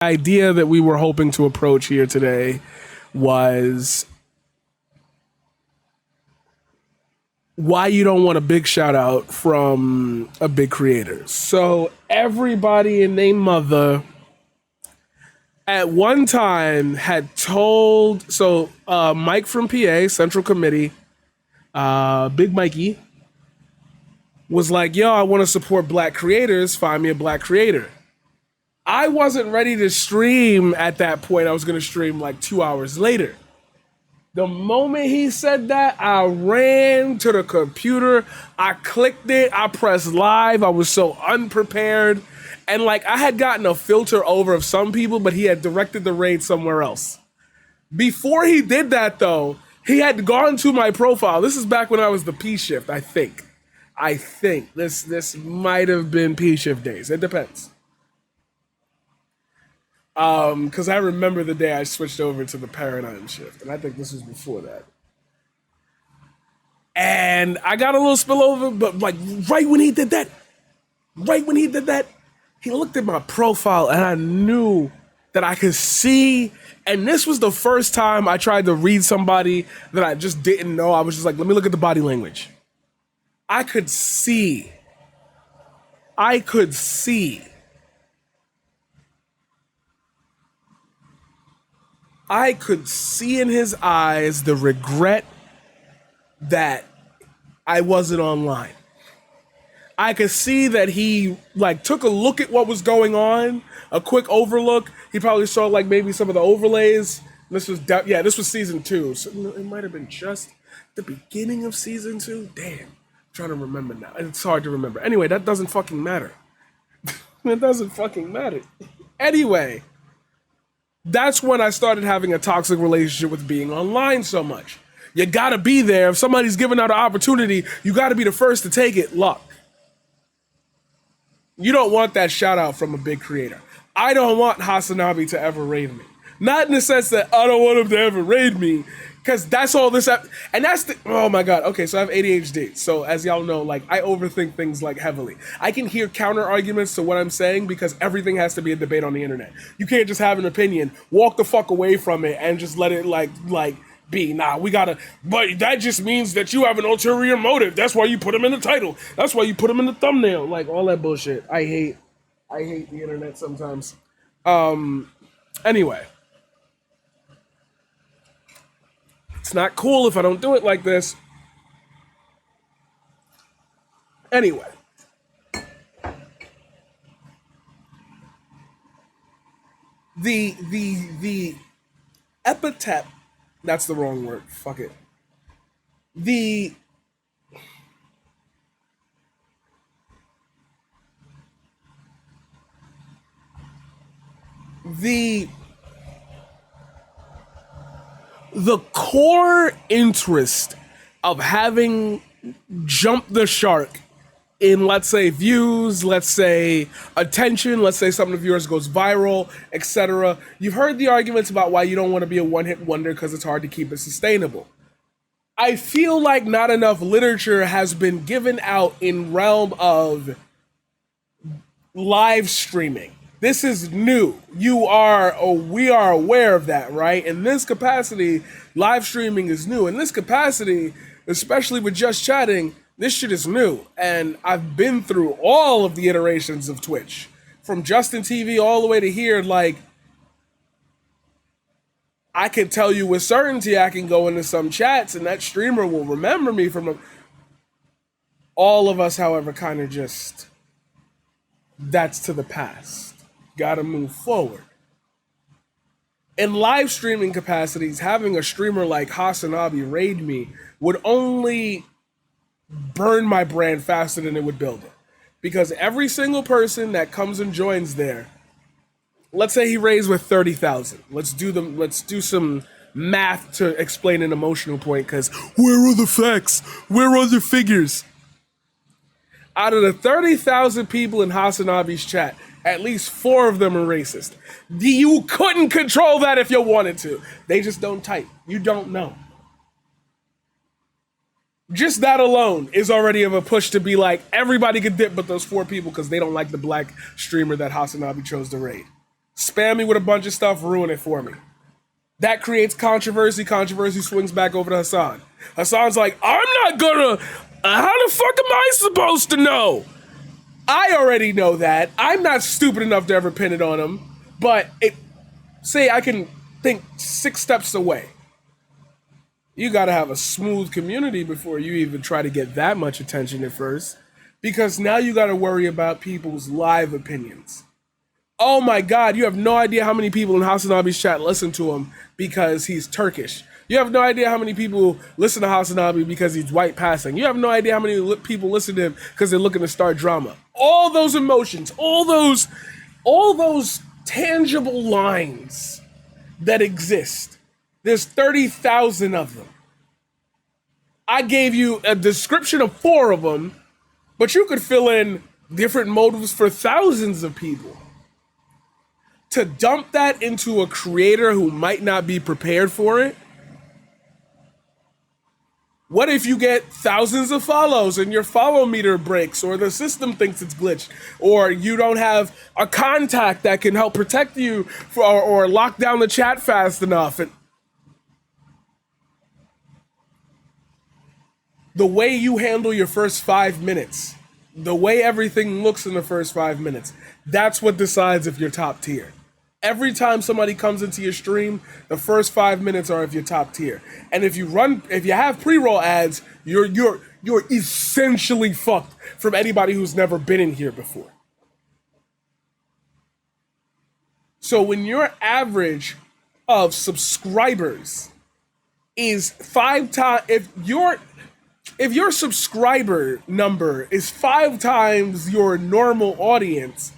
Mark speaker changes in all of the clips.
Speaker 1: idea that we were hoping to approach here today was why you don't want a big shout out from a big creator. So everybody and their mother at one time had told Mike from PA Central Committee, Big Mikey, was like, yo, I want to support black creators, find me a black creator. I wasn't ready to stream at that point. I was going to stream like 2 hours later. The moment he said that, I ran to the computer. I clicked it. I pressed live. I was so unprepared. And like I had gotten a filter over of some people, but he had directed the raid somewhere else. Before he did that though, he had gone to my profile. This is back when I was the P shift, I think. This might have been P shift days. It depends. Because I remember the day I switched over to the paradigm shift, and I think this was before that. And I got a little spillover, but like right when he did that, he looked at my profile, and I knew that I could see. And this was the first time I tried to read somebody that I just didn't know. I was just like, let me look at the body language. I could see. I could see in his eyes the regret that I wasn't online. I could see that he like took a look at what was going on, a quick overlook. He probably saw like maybe some of the overlays. This was season 2. So it might have been just the beginning of season 2. Damn, I'm trying to remember now. It's hard to remember. Anyway, that doesn't fucking matter. It doesn't fucking matter. Anyway. That's when I started having a toxic relationship with being online so much. You gotta be there. If somebody's giving out an opportunity, you gotta be the first to take it. Luck. You don't want that shout out from a big creator. I don't want Hasanabi to ever raid me. Not in the sense that I don't want him to ever raid me, because that's all this, and that's the, oh my God. Okay, so I have ADHD. So as y'all know, like I overthink things like heavily. I can hear counter arguments to what I'm saying because everything has to be a debate on the internet. You can't just have an opinion, walk the fuck away from it and just let it like be. Nah, we gotta, but that just means that you have an ulterior motive. That's why you put him in the title. That's why you put him in the thumbnail. Like all that bullshit. I hate the internet sometimes. Anyway. It's not cool if I don't do it like this. Anyway. The epithet, that's the wrong word. Fuck it. The core interest of having jumped the shark in, let's say, views, let's say attention, let's say something of yours goes viral, etc. You've heard the arguments about why you don't want to be a one-hit wonder because it's hard to keep it sustainable. I feel like not enough literature has been given out in realm of live streaming. This is new. We are aware of that, right? In this capacity, live streaming is new. In this capacity, especially with just chatting, this shit is new. And I've been through all of the iterations of Twitch. From Justin TV all the way to here, like, I can tell you with certainty I can go into some chats and that streamer will remember me from all of us, however, kind of just, that's to the past. Gotta move forward. In live streaming capacities, having a streamer like Hasanabi raid me would only burn my brand faster than it would build it. Because every single person that comes and joins there, let's say he raids with 30,000. Let's do some math to explain an emotional point, because where are the facts? Where are the figures? Out of the 30,000 people in Hasanabi's chat, at least 4 of them are racist. You couldn't control that if you wanted to. They just don't type. You don't know. Just that alone is already of a push to be like, everybody could dip but those 4 people because they don't like the black streamer that Hasanabi chose to raid. spam me with a bunch of stuff, ruin it for me. That creates controversy. Controversy swings back over to Hassan. Hassan's like, I'm not gonna. How the fuck am I supposed to know? I already know that. I'm not stupid enough to ever pin it on him. But say I can think 6 steps away. You gotta have a smooth community before you even try to get that much attention at first. Because now you gotta worry about people's live opinions. Oh my God, you have no idea how many people in Hasanabi's chat listen to him because he's Turkish. You have no idea how many people listen to Hasanabi because he's white passing. You have no idea how many people listen to him because they're looking to start drama. All those emotions, all those tangible lines that exist. There's 30,000 of them. I gave you a description of 4 of them, but you could fill in different motives for thousands of people. To dump that into a creator who might not be prepared for it. What if you get thousands of follows and your follow meter breaks, or the system thinks it's glitched, or you don't have a contact that can help protect you or lock down the chat fast enough? And the way you handle your first 5 minutes, the way everything looks in the first 5 minutes, that's what decides if you're top tier. Every time somebody comes into your stream, the first 5 minutes are if you're top tier. And if you have pre-roll ads, you're essentially fucked from anybody who's never been in here before. So when your average of subscribers is 5 times, if your subscriber number is 5 times your normal audience,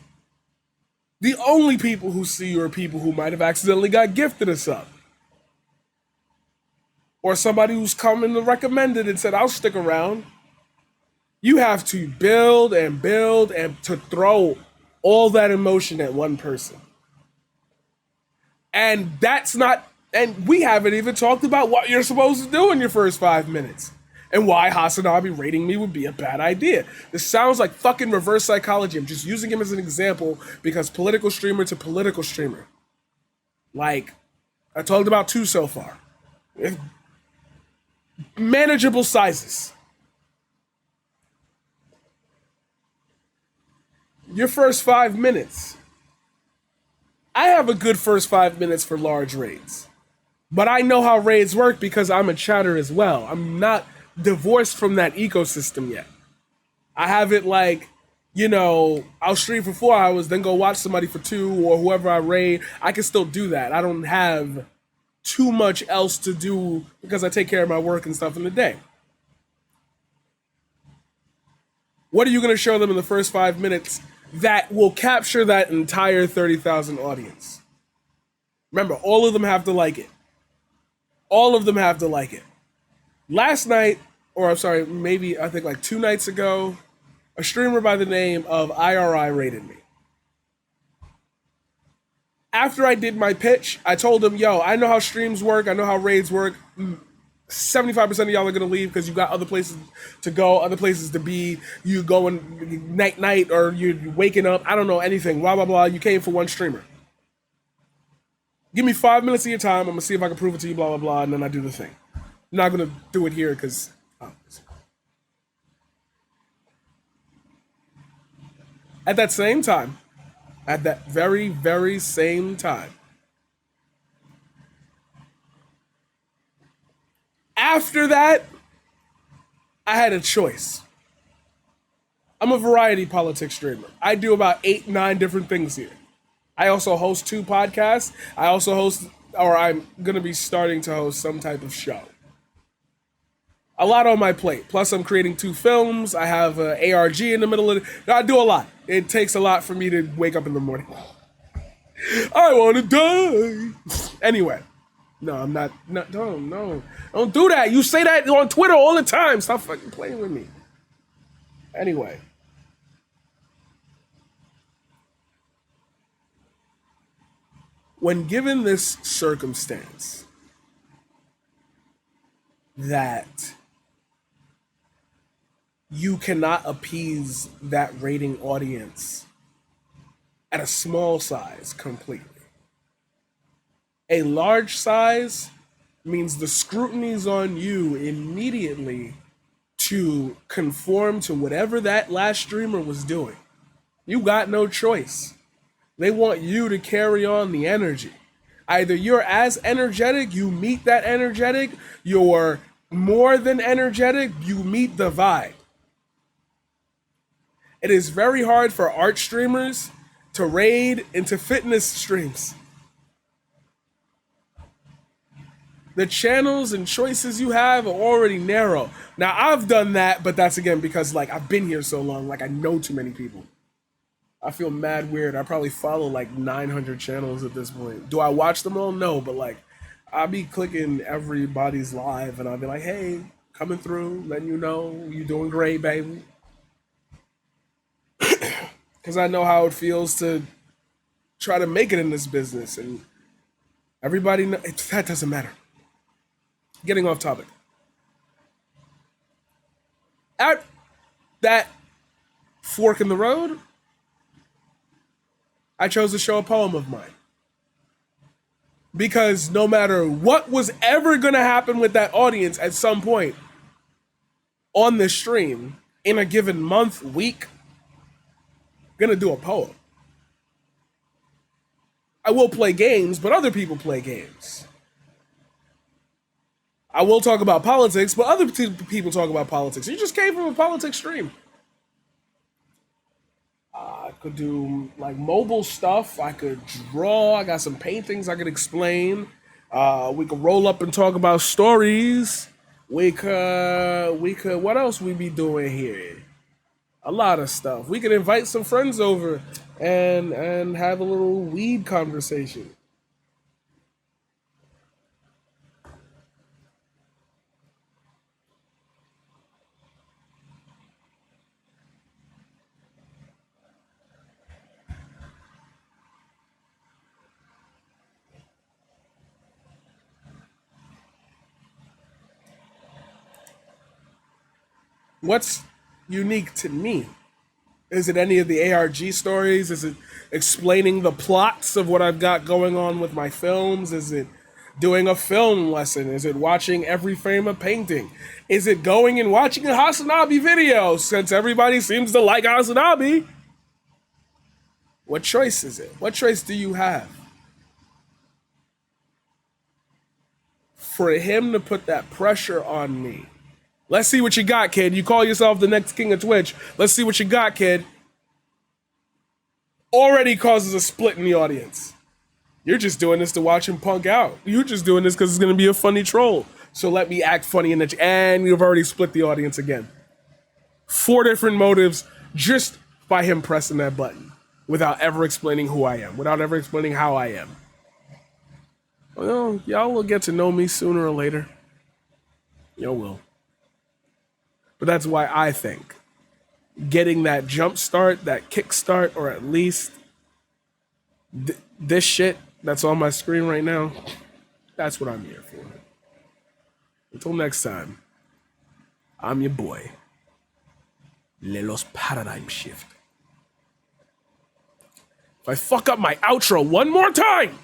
Speaker 1: the only people who see you are people who might have accidentally got gifted a sub. Or somebody who's come and recommended and said, I'll stick around. You have to build and to throw all that emotion at one person. And we haven't even talked about what you're supposed to do in your first 5 minutes. And why Hasanabi rating me would be a bad idea. This sounds like fucking reverse psychology. I'm just using him as an example because political streamer to political streamer. Like, I talked about 2 so far. Manageable sizes. Your first 5 minutes. I have a good first 5 minutes for large raids. But I know how raids work because I'm a chatter as well. I'm not divorced from that ecosystem yet. I have it like, I'll stream for 4 hours, then go watch somebody for 2 or whoever I raid. I can still do that. I don't have too much else to do because I take care of my work and stuff in the day. What are you going to show them in the first 5 minutes that will capture that entire 30,000 audience? Remember, all of them have to like it. All of them have to like it. Last night, I think like 2 nights ago, a streamer by the name of IRI rated me. After I did my pitch, I told him, yo, I know how streams work, I know how raids work. 75% of y'all are gonna leave because you got other places to go, other places to be. You going night, or you're waking up, I don't know anything, blah, blah, blah. You came for one streamer. Give me 5 minutes of your time, I'm gonna see if I can prove it to you, blah, blah, blah, and then I do the thing. I'm not going to do it here because... At that same time, at that very, very same time, after that, I had a choice. I'm a variety politics streamer. I do about 8, 9 different things here. I also host 2 podcasts. I'm going to be starting to host some type of show. A lot on my plate. Plus, I'm creating 2 films. I have an ARG in the middle of it. I do a lot. It takes a lot for me to wake up in the morning. I want to die. Anyway. No, I'm not. No, don't do that. You say that on Twitter all the time. Stop fucking playing with me. Anyway. When given this circumstance that you cannot appease that rating audience at a small size completely. A large size means the scrutiny's on you immediately to conform to whatever that last streamer was doing. You got no choice. They want you to carry on the energy. Either you're as energetic, you meet that energetic, you're more than energetic, you meet the vibe. It is very hard for art streamers to raid into fitness streams. The channels and choices you have are already narrow. Now I've done that, but that's again because like I've been here so long, like I know too many people. I feel mad weird. I probably follow like 900 channels at this point. Do I watch them all? No, but like I'll be clicking everybody's live and I'll be like, hey, coming through, letting you know you doing great, baby. Because I know how it feels to try to make it in this business, and everybody that doesn't matter. Getting off topic. At that fork in the road, I chose to show a poem of mine. Because no matter what was ever going to happen with that audience at some point on the stream, in a given month, week, I'm going to do a poem. I will play games, but other people play games. I will talk about politics, but other people talk about politics. You just came from a politics stream. I could do like mobile stuff. I could draw. I got some paintings I could explain. We could roll up and talk about stories. We could. What else we be doing here? A lot of stuff. We could invite some friends over and have a little weed conversation. What's unique to me? Is it any of the ARG stories? Is it explaining the plots of what I've got going on with my films? Is it doing a film lesson? Is it watching every frame of painting? Is it going and watching a Hasanabi video since everybody seems to like Hasanabi? What choice is it? What choice do you have? For him to put that pressure on me. Let's see what you got, kid. You call yourself the next king of Twitch. Let's see what you got, kid. Already causes a split in the audience. You're just doing this to watch him punk out. You're just doing this because it's going to be a funny troll. So let me act funny in the and you've already split the audience again. 4 different motives just by him pressing that button without ever explaining who I am, without ever explaining how I am. Well, y'all will get to know me sooner or later. Y'all will. But that's why I think getting that jump start, that kick start, or at least this shit that's on my screen right now, that's what I'm here for. Until next time, I'm your boy, Lelos Paradigm Shift. If I fuck up my outro one more time,